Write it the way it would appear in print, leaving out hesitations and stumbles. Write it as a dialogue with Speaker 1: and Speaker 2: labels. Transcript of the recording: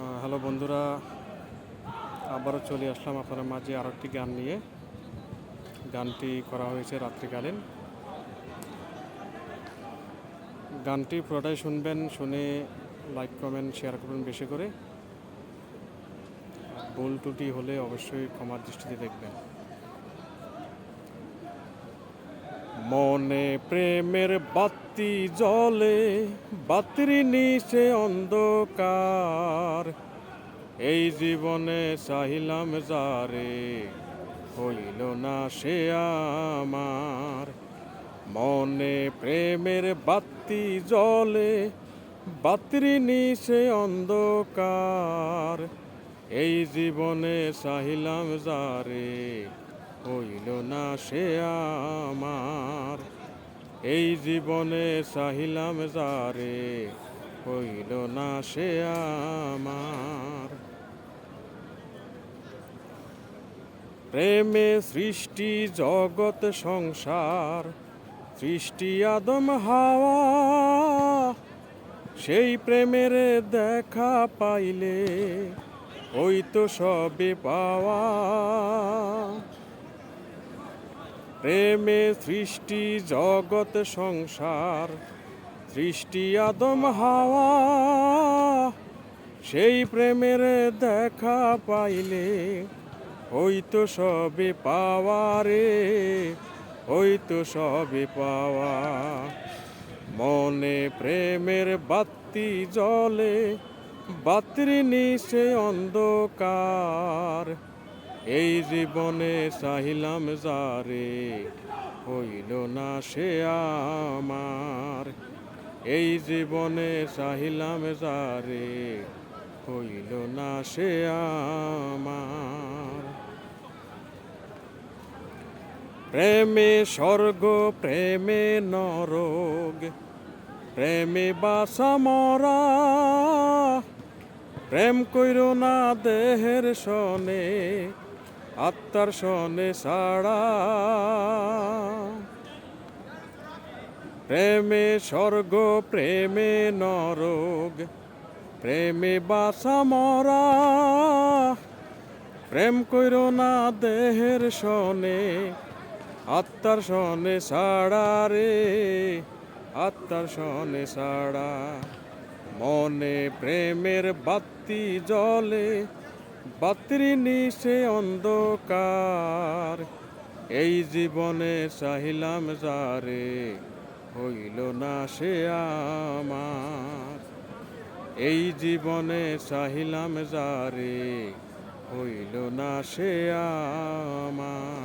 Speaker 1: Hello বন্ধুরা, আবারও চলে আসলাম আপনার মাঝে আরও একটি গান নিয়ে। গানটি করা হয়েছে রাত্রিকালীন। গানটি পুরোটাই শুনবেন, শুনে লাইক কমেন্ট শেয়ার করবেন বেশি করে। ভুল ত্রুটি হলে অবশ্যই ক্ষমার দৃষ্টিতে দেখবেন। মনে প্রেমের বাতি জ্বলে, বাতির নিচে অন্ধকার। এই জীবনে চাহিলাম যারে, হইল না সে আমার। মনে প্রেমের বাতি জ্বলে, বাতির নিচে অন্ধকার। এই জীবনে চাহিলাম যারে, হইল না সে আমার। এই জীবনে চাহিলাম যারে, হইল না সে আমার। প্রেমে সৃষ্টি জগৎ সংসার, সৃষ্টি আদম হাওয়া। সেই প্রেমের দেখা পাইলে ওই তো সবে পাওয়া। প্রেমে সৃষ্টি জগৎ সংসার, সৃষ্টি আদম হাওয়া। সেই প্রেমের দেখা পাইলে ওই তো সবে পাওয়া রে, ওই তো সবে পাওয়া। মনে প্রেমের বাতি জ্বলে, বাতির নিচে অন্ধকার। এই জীবনে চাহিলাম যারে, হইল না সে আমার। এই জীবনে চাহিলাম যারে, হইল না সে আমার। প্রেমে স্বর্গ, প্রেমে নরক, প্রেমে বাসা মরা। প্রেম কইর না দেহের সনে, আত্মার সনে ছাড়া। প্রেমে স্বর্গ, প্রেমে নরক, প্রেমে বাসা মরা। প্রেম কইর না দেহের সনে, আত্মার সনে ছাড়া রে, আত্মার সনে ছাড়া। মনে প্রেমের বাতি জ্বলে, বাতির নিচে অন্ধকার। এই জীবনে চাহিলাম যারে, হইল না সে আমার। এই জীবনে চাহিলাম যারে, হইল না সে আমার।